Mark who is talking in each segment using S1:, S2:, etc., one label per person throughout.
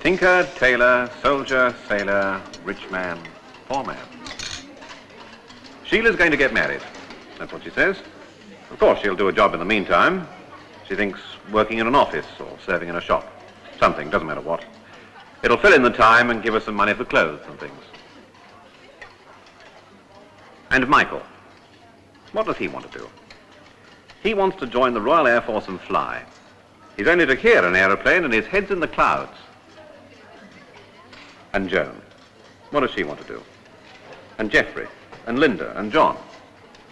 S1: Tinker, tailor, soldier, sailor, rich man, poor man. Sheila's going to get married. That's what she says. Of course, she'll do a job in the meantime. She thinks working in an office or serving in a shop. Something, doesn't matter what. It'll fill in the time and give us some money for clothes and things. And Michael. What does he want to do? He wants to join the Royal Air Force and fly. He's only to hear an aeroplane and his head's in the clouds. And Joan. What does she want to do? And Geoffrey, and Linda, and John,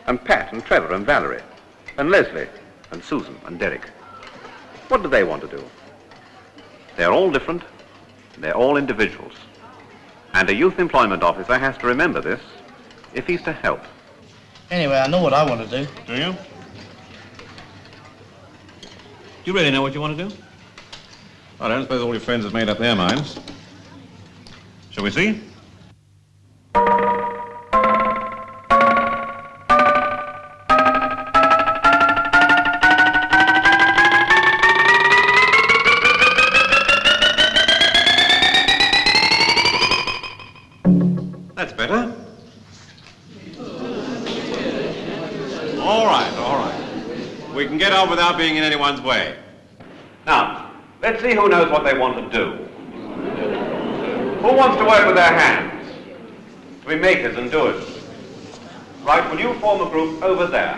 S1: and Pat, and Trevor, and Valerie, and Leslie, and Susan, and Derek. What do they want to do? They're all different. They're all individuals. And a youth employment officer has to remember this if he's to help.
S2: Anyway, I know what I want to do.
S3: Do you? Do you really know what you want to do? I don't suppose all your friends have made up their minds. Shall we see? That's better. All right. We can get on without being in anyone's way.
S1: Now, let's see who knows what they want to do. Who wants to work with their hands? To be makers and doers. Right, will you form a group over there?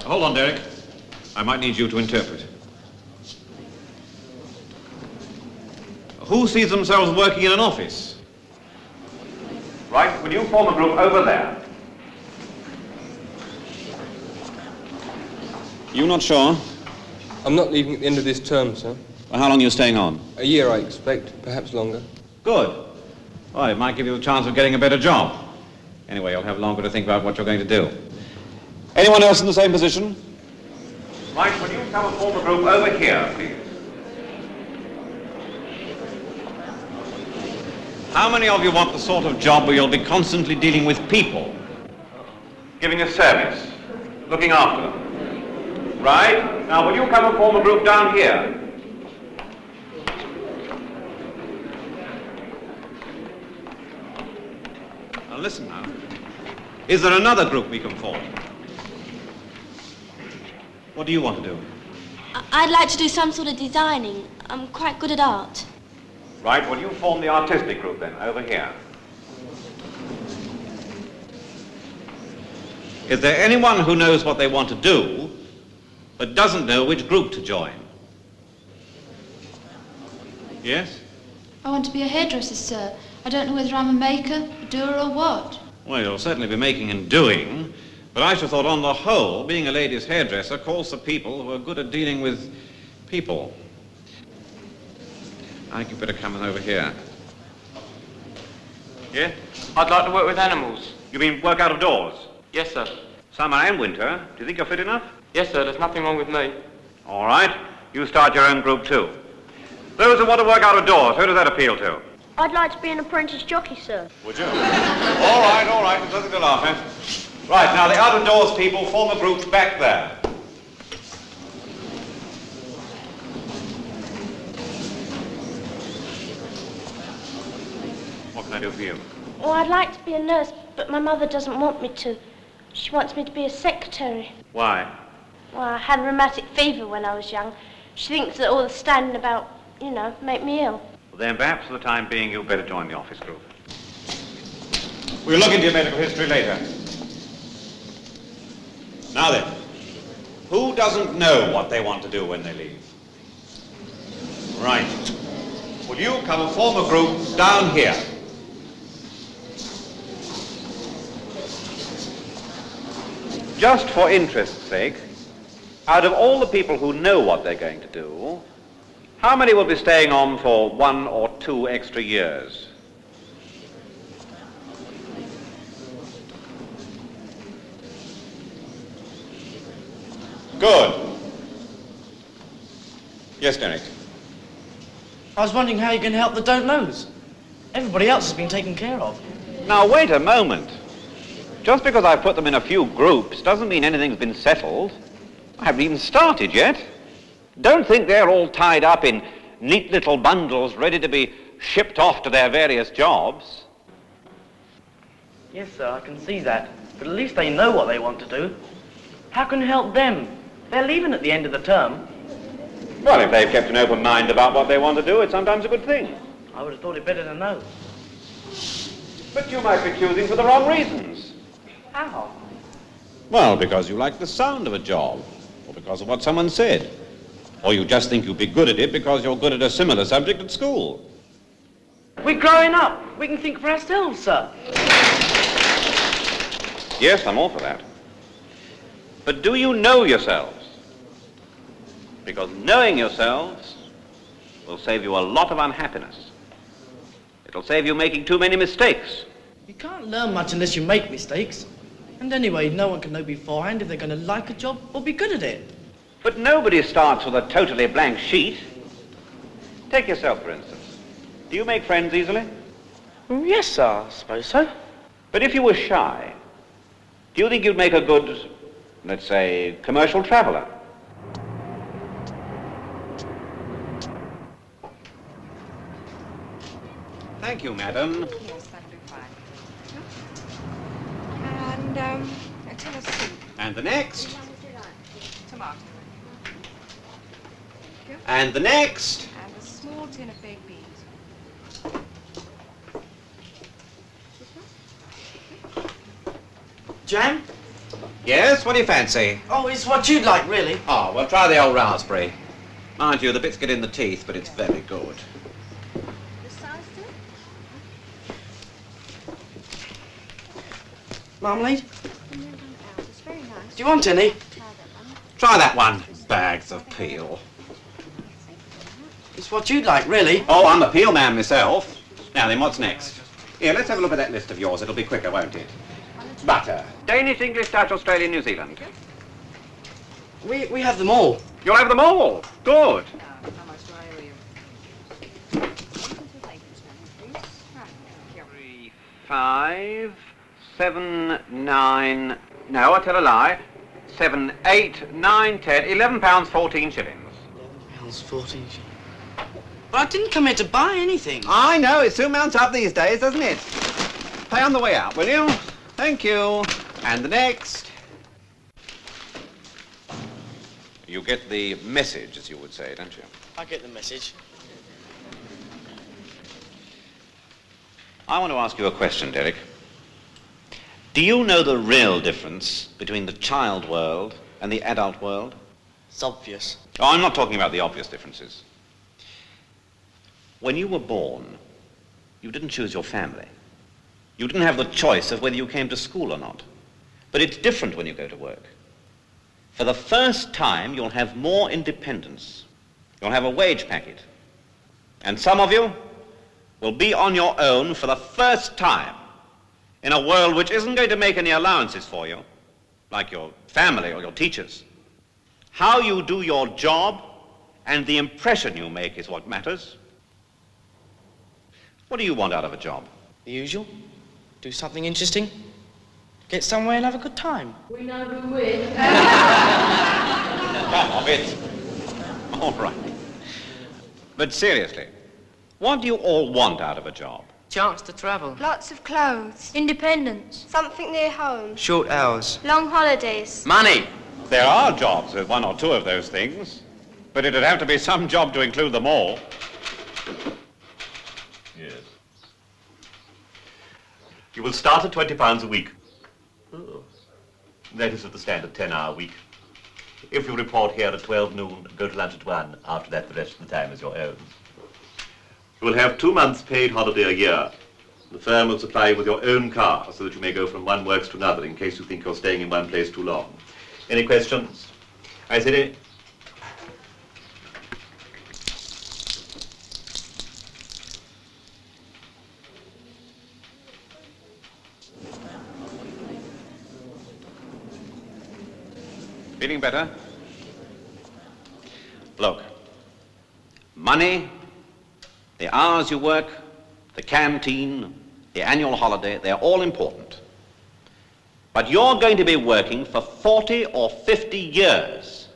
S3: Hold on, Derek. I might need you to interpret. Who sees themselves working in an office?
S1: Right, will you form a group over there?
S3: You not sure?
S4: I'm not leaving at the end of this term, sir.
S3: Well, how long are you staying on?
S4: A year, I expect, perhaps longer.
S3: Good. Well, it might give you a chance of getting a better job. Anyway, you'll have longer to think about what you're going to do. Anyone else in the same position?
S1: Right, will you come and form a group over here, please?
S3: How many of you want the sort of job where you'll be constantly dealing with people?
S1: Giving a service, looking after them. Right, now will you come and form a group down here?
S3: Now listen now. Is there another group we can form? What do you want to do?
S5: I'd like to do some sort of designing. I'm quite good at art.
S1: Right, will you form the artistic group then, over here?
S3: Is there anyone who knows what they want to do, but doesn't know which group to join? Yes?
S6: I want to be a hairdresser, sir. I don't know whether I'm a maker, a doer, or what.
S3: Well, you'll certainly be making and doing, but I should have thought on the whole, being a ladies' hairdresser calls for people who are good at dealing with people. I think you'd better come over here.
S1: Yeah?
S7: I'd like to work with animals.
S1: You mean work out of doors?
S7: Yes, sir.
S1: Summer and winter. Do you think you're fit enough?
S7: Yes, sir. There's nothing wrong with me.
S1: All right. You start your own group too. Those who want to work out of doors, who does that appeal to?
S8: I'd like to be an apprentice jockey, sir.
S1: Would you? All right. There's nothing to laugh at. Right, now the out of doors people form a group back there. What can I do for you?
S8: Well, I'd like to be a nurse, but my mother doesn't want me to. She wants me to be a secretary.
S1: Why?
S8: Well, I had rheumatic fever when I was young. She thinks that all the standing about, make me ill.
S1: Well, then perhaps for the time being you'd better join the office group.
S3: We'll look into your medical history later. Now then, who doesn't know what they want to do when they leave? Right. Will you come and form a group down here?
S1: Just for interest's sake, out of all the people who know what they're going to do, how many will be staying on for 1 or 2 extra years?
S3: Good. Yes, Derek.
S2: I was wondering how you can help the don't knows. Everybody else has been taken care of.
S1: Now, wait a moment. Just because I've put them in a few groups doesn't mean anything's been settled.
S3: I haven't even started yet. Don't think they're all tied up in neat little bundles ready to be shipped off to their various jobs.
S2: Yes, sir, I can see that. But at least they know what they want to do. How can you help them? They're leaving at the end of the term.
S3: Well, if they've kept an open mind about what they want to do, it's sometimes a good thing.
S2: I would have thought it better to know.
S3: But you might be choosing for the wrong reasons.
S2: How?
S3: Well, because you like the sound of a job, or because of what someone said. Or you just think you'd be good at it because you're good at a similar subject at school.
S2: We're growing up. We can think for ourselves, sir.
S3: Yes, I'm all for that. But do you know yourselves? Because knowing yourselves will save you a lot of unhappiness. It'll save you making too many mistakes.
S2: You can't learn much unless you make mistakes. And anyway, no one can know beforehand if they're going to like a job or be good at it.
S3: But nobody starts with a totally blank sheet. Take yourself, for instance. Do you make friends easily?
S2: Yes, sir, I suppose so.
S3: But if you were shy, do you think you'd make a good, let's say, commercial traveller? Thank you, madam.
S9: Yes, that'll be fine. And, a tin of soup.
S3: And the next.
S9: Tomato.
S3: And the next.
S9: And a small tin of baked beans.
S2: Jam?
S3: Yes, what do you fancy?
S2: Oh, it's what you'd like, really.
S3: Oh, well, try the old raspberry. Mind you, the bits get in the teeth, but it's very good.
S2: Marmalade? Do you want any?
S3: Try that one. Bags of peel.
S2: It's what you'd like, really.
S3: Oh, I'm a peel man myself. Now then, what's next? Here, let's have a look at that list of yours. It'll be quicker, won't it? Butter. Danish, English, Dutch, Australian, New Zealand.
S2: We have them all.
S3: You'll have them all. Good.
S9: How much do I owe you?
S3: 3, 5, 7, 9. No, I tell a lie. 7, 8, 9, 10, £11, 14 shillings.
S2: £11, 14 shillings. But I didn't come here to buy anything.
S3: I know, it soon mounts up these days, doesn't it? Pay on the way out, will you? Thank you. And the next. You get the message, as you would say, don't you?
S2: I get the message.
S3: I want to ask you a question, Derek. Do you know the real difference between the child world and the adult world?
S2: It's obvious.
S3: Oh, I'm not talking about the obvious differences. When you were born, you didn't choose your family. You didn't have the choice of whether you came to school or not. But it's different when you go to work. For the first time, you'll have more independence. You'll have a wage packet. And some of you will be on your own for the first time in a world which isn't going to make any allowances for you, like your family or your teachers. How you do your job and the impression you make is what matters. What do you want out of a job?
S2: The usual. Do something interesting. Get somewhere and have a good time.
S6: We know who is.
S3: Stop it. All right. But seriously, what do you all want out of a job?
S2: Chance to travel.
S8: Lots of clothes.
S5: Independence.
S8: Something near home.
S2: Short hours.
S8: Long holidays.
S2: Money.
S3: There are jobs with one or two of those things, but it'd have to be some job to include them all.
S10: Yes. You will start at £20 a week. Oh. That is at the standard 10-hour week. If you report here at 12 noon, go to lunch at 1. After that, the rest of the time is your own. You will have 2 months' paid holiday a year. The firm will supply you with your own car so that you may go from one works to another in case you think you're staying in one place too long. Any questions? I said any...
S3: Feeling better? Look, money, the hours you work, the canteen, the annual holiday, they're all important. But you're going to be working for 40 or 50 years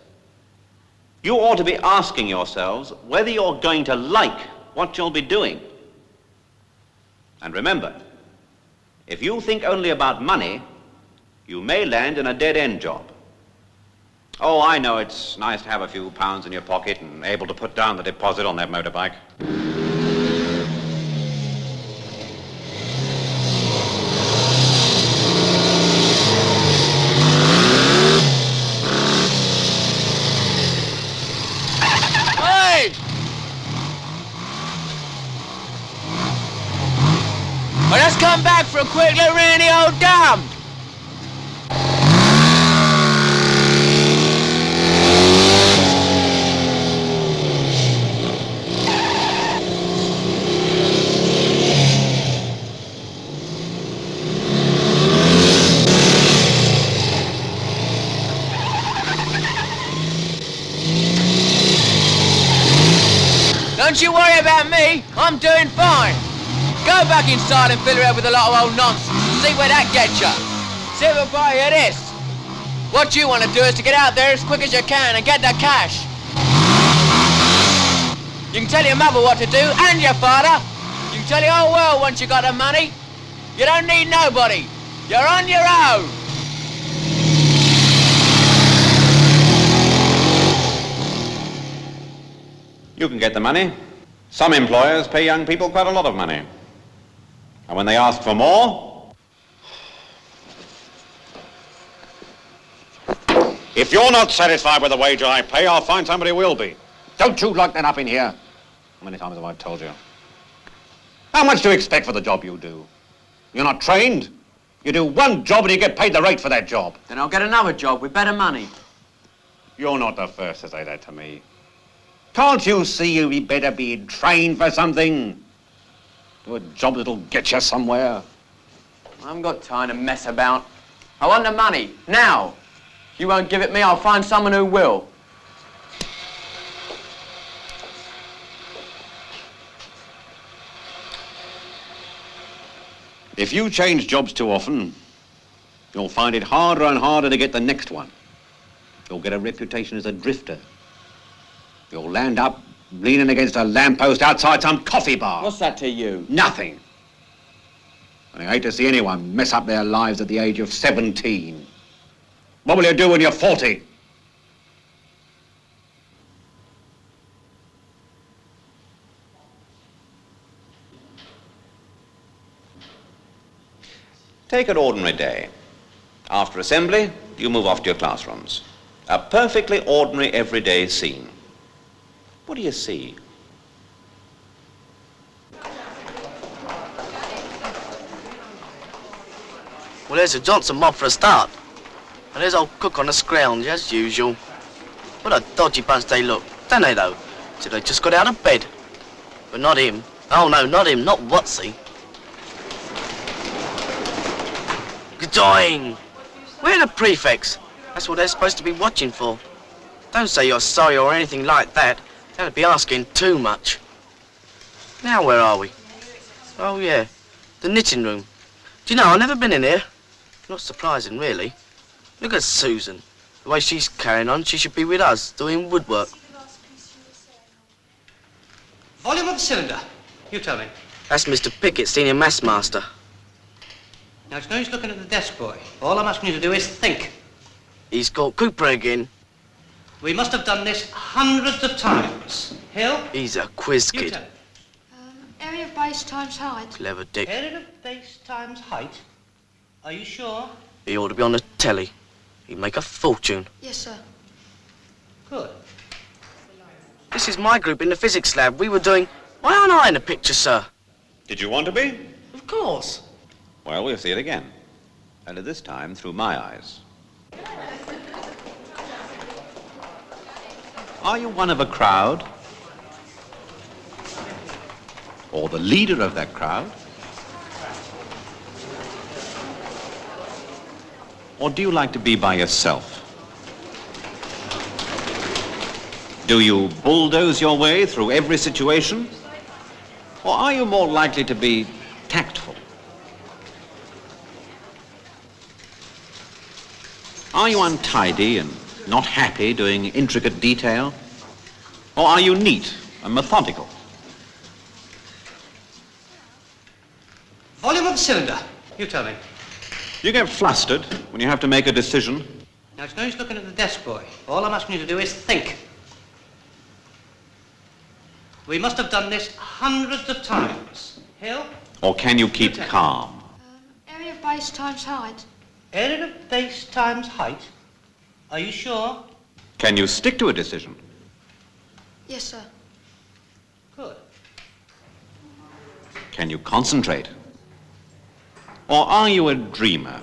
S3: You ought to be asking yourselves whether you're going to like what you'll be doing. And remember, if you think only about money, you may land in a dead-end job. Oh, I know it's nice to have a few pounds in your pocket and able to put down the deposit on that motorbike.
S11: Hey! Well, let's come back for a quick look around the old dump. Don't you worry about me, I'm doing fine. Go back inside and fill her up with a lot of old nonsense. See where that gets you. See if I hear this. What you want to do is to get out there as quick as you can and get the cash. You can tell your mother what to do and your father. You can tell the whole world once you got the money. You don't need nobody. You're on your own.
S3: You can get the money. Some employers pay young people quite a lot of money. And when they ask for more, if you're not satisfied with the wage I pay, I'll find somebody who will be. Don't you lock that up in here. How many times have I told you? How much do you expect for the job you do? You're not trained. You do one job and you get paid the rate for that job.
S11: Then I'll get another job with better money.
S3: You're not the first to say that to me. Can't you see you'd be better being trained for something? Do a job that'll get you somewhere.
S11: I haven't got time to mess about. I want the money, now. If you won't give it me, I'll find someone who will.
S3: If you change jobs too often, you'll find it harder and harder to get the next one. You'll get a reputation as a drifter. You'll land up leaning against a lamppost outside some coffee bar.
S11: What's that to you?
S3: Nothing. And I hate to see anyone mess up their lives at the age of 17. What will you do when you're 40? Take an ordinary day. After assembly, you move off to your classrooms. A perfectly ordinary everyday scene. What do you see?
S2: Well, there's a Johnson mob for a start. And there's old Cook on the scrounge, as usual. What a dodgy bunch they look, don't they, though? So they just got out of bed. But not him. Oh, no, not him, not Watsy. Gadoing! Where are the prefects? That's what they're supposed to be watching for. Don't say you're sorry or anything like that. That'd be asking too much. Now, where are we? Oh, yeah, the knitting room. Do you know, I've never been in here. Not surprising, really. Look at Susan. The way she's carrying on, she should be with us, doing woodwork.
S12: Volume of the cylinder. You tell me.
S2: That's Mr. Pickett, senior maths master.
S12: Now, it's no use looking at the desk, boy. All I'm asking you to do is think.
S2: He's caught Cooper again.
S12: We must have done this hundreds of times. Hill?
S2: He's a quiz
S12: You
S2: kid.
S12: tell me.
S6: Area of base times height.
S2: Clever dick.
S12: Area of base times height. Are you sure?
S2: He ought to be on the telly. He'd make a fortune.
S6: Yes, sir.
S12: Good.
S2: This is my group in the physics lab. We were doing... Why aren't I in the picture, sir?
S3: Did you want to be?
S2: Of course.
S3: Well, we'll see it again. Only this time through my eyes. Are you one of a crowd? Or the leader of that crowd? Or do you like to be by yourself? Do you bulldoze your way through every situation? Or are you more likely to be tactful? Are you untidy and not happy doing intricate detail? Or are you neat and methodical?
S12: Volume of the cylinder. You tell me.
S3: Do you get flustered when you have to make a decision?
S12: Now, it's no use looking at the desk, boy. All I'm asking you to do is think. We must have done this hundreds of times. Hill?
S3: Or can you keep calm?
S6: Area of base times height.
S12: Area of base times height? Are you sure?
S3: Can you stick to a decision?
S6: Yes, sir.
S12: Good.
S3: Can you concentrate? Or are you a dreamer?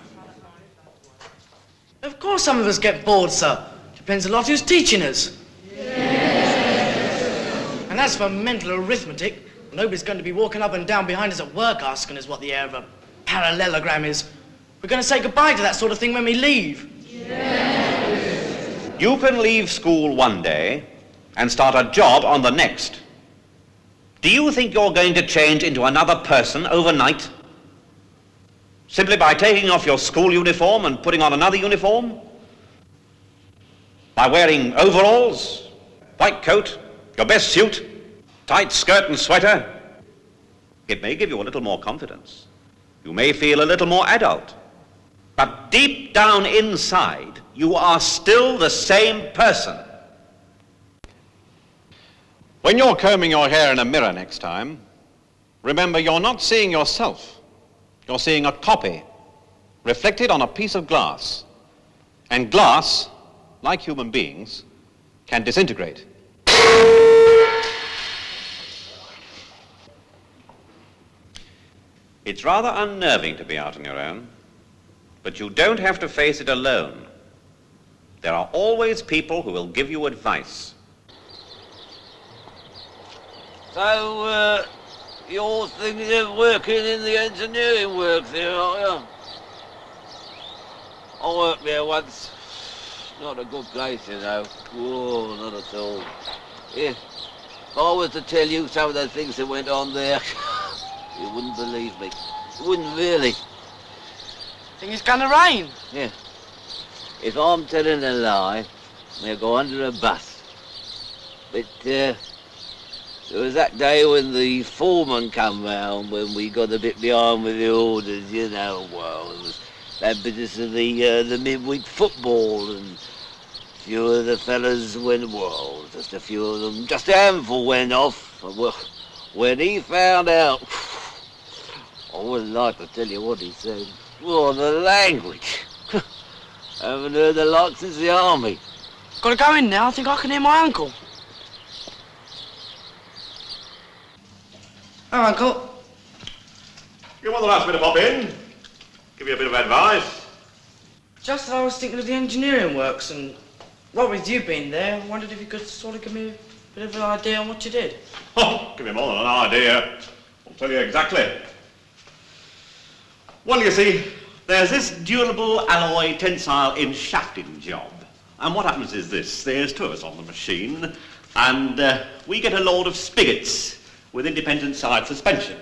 S2: Of course some of us get bored, sir. Depends a lot who's teaching us. And as for mental arithmetic, nobody's going to be walking up and down behind us at work asking us what the area of a parallelogram is. We're going to say goodbye to that sort of thing when we leave.
S3: You can leave school one day and start a job on the next. Do you think you're going to change into another person overnight? Simply by taking off your school uniform and putting on another uniform? By wearing overalls, white coat, your best suit, tight skirt and sweater? It may give you a little more confidence. You may feel a little more adult. But deep down inside, you are still the same person. When you're combing your hair in a mirror next time, remember you're not seeing yourself. You're seeing a copy reflected on a piece of glass. And glass, like human beings, can disintegrate. It's rather unnerving to be out on your own, but you don't have to face it alone. There are always people who will give you advice.
S11: So, you're thinking of working in the engineering work there, are you? I worked there once. Not a good place, you know. Whoa, not at all. If I was to tell you some of the things that went on there, you wouldn't believe me. You wouldn't really.
S2: Think it's gonna rain?
S11: Yeah. If I'm telling a lie, they'll go under a bus. But, there was that day when the foreman come round, when we got a bit behind with the orders, you know, well, it was that business of the midweek football, and a few of the fellas went, well, just a few of them, just a handful went off. And, well, when he found out, I wouldn't like to tell you what he said. Oh, the language. Haven't heard the like since the army.
S2: Gotta go in now, I think I can hear my uncle. Oh, Uncle.
S10: Your mother asked me to pop in, give you a bit of advice.
S2: Just that I was thinking of the engineering works, and what with you being there, I wondered if you could sort of give me a bit of an idea on what you did.
S10: Oh, give me more than an idea. I'll tell you exactly. Well, you see, there's this durable alloy tensile in shafting job. And what happens is this. There's two of us on the machine, and we get a load of spigots with independent side suspension.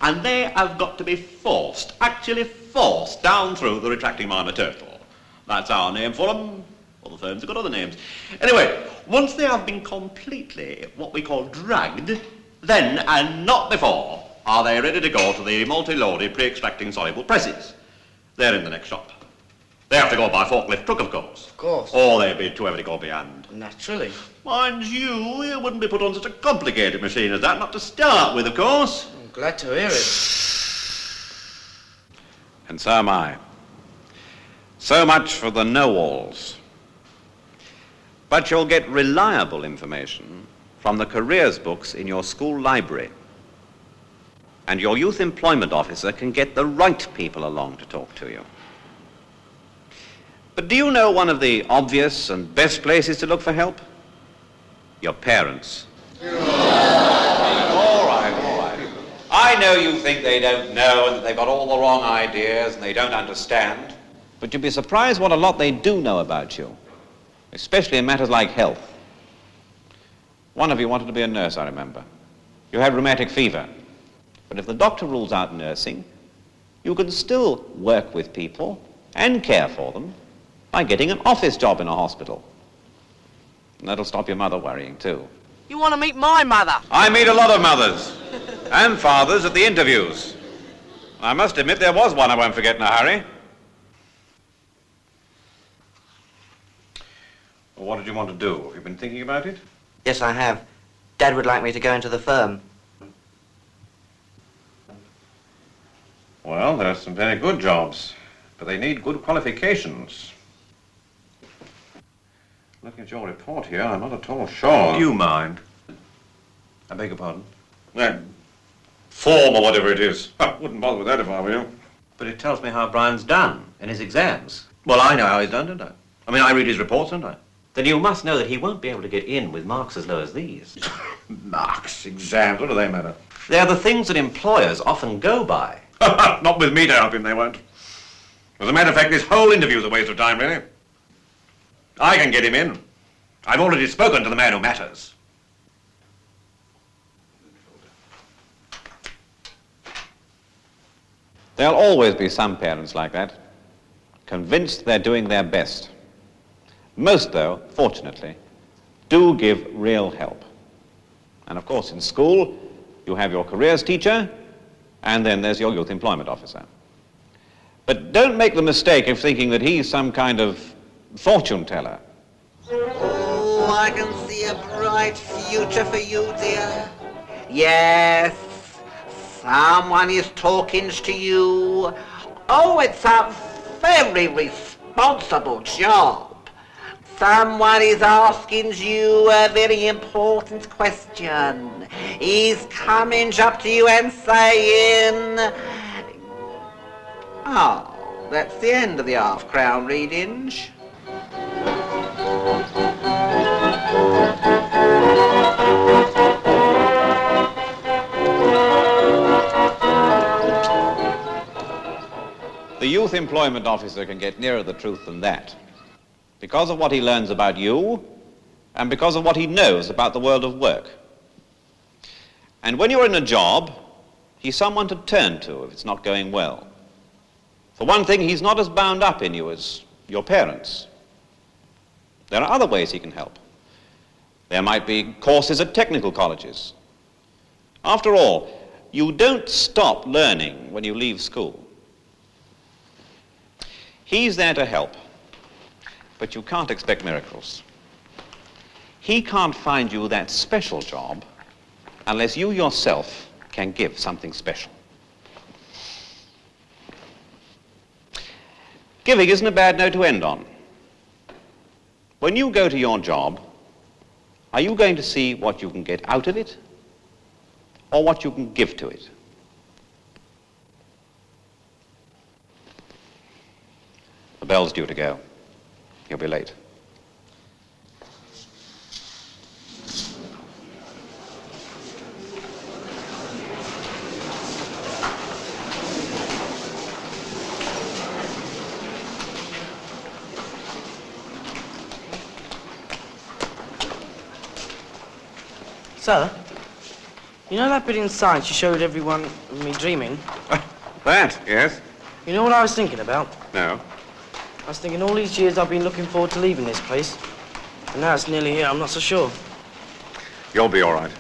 S10: And they have got to be forced, actually forced, down through the retracting minor turtle. That's our name for them. All the firms have got other names. Anyway, once they have been completely, what we call dragged, then, and not before, are they ready to go to the multi-loaded pre-extracting soluble presses. They're in the next shop. They have to go by forklift truck, of course.
S2: Of course.
S10: Or they'd be too heavy to go beyond.
S2: Naturally.
S10: Mind you, you wouldn't be put on such a complicated machine as that, not to start with, of course.
S2: I'm glad to hear it.
S3: And so am I. So much for the know-alls. But you'll get reliable information from the careers books in your school library. And your youth employment officer can get the right people along to talk to you. But do you know one of the obvious and best places to look for help? Your parents. All right. I know you think they don't know and that they've got all the wrong ideas and they don't understand. But you'd be surprised what a lot they do know about you, especially in matters like health. One of you wanted to be a nurse, I remember. You had rheumatic fever. But if the doctor rules out nursing, you can still work with people and care for them by getting an office job in a hospital. And that'll stop your mother worrying, too.
S2: You want to meet my mother?
S3: I meet a lot of mothers and fathers at the interviews. I must admit there was one I won't forget in a hurry. Well, what did you want to do? Have you been thinking about it?
S12: Yes, I have. Dad would like me to go into the firm.
S1: Well, there are some very good jobs, but they need good qualifications. Looking at your report here, I'm not at all sure.
S10: Do you mind?
S1: I beg your pardon?
S3: That form or whatever it is. I wouldn't bother with that if I were you.
S10: But it tells me how Brian's done in his exams.
S1: Well, I know how he's done, don't I? I mean, I read his reports, don't I?
S10: Then you must know that he won't be able to get in with marks as low as these.
S1: Marks, exams, what do they matter?
S10: They're the things that employers often go by.
S1: Not with me to help him, they won't. As a matter of fact, this whole interview's a waste of time, really. I can get him in. I've already spoken to the man who matters.
S3: There'll always be some parents like that, convinced they're doing their best. Most, though, fortunately, do give real help. And of course, in school, you have your careers teacher, and then there's your youth employment officer. But don't make the mistake of thinking that he's some kind of fortune teller.
S13: Oh, I can see a bright future for you, dear. Yes, someone is talking to you. Oh, it's a very responsible job. Someone is asking you a very important question. He's coming up to you and saying... Oh, that's the end of the half-crown readings.
S3: The youth employment officer can get nearer the truth than that, because of what he learns about you and because of what he knows about the world of work. And when you're in a job, he's someone to turn to if it's not going well. For one thing, he's not as bound up in you as your parents. There are other ways he can help. There might be courses at technical colleges. After all, you don't stop learning when you leave school. He's there to help, but you can't expect miracles. He can't find you that special job unless you yourself can give something special. Giving isn't a bad note to end on. When you go to your job, are you going to see what you can get out of it or what you can give to it? The bell's due to go. You'll be late.
S2: Sir, you know that bit in science you showed everyone of me dreaming?
S1: That, yes?
S2: You know what I was thinking about?
S1: No.
S2: I was thinking all these years I've been looking forward to leaving this place. And now it's nearly here, I'm not so sure.
S1: You'll be all right.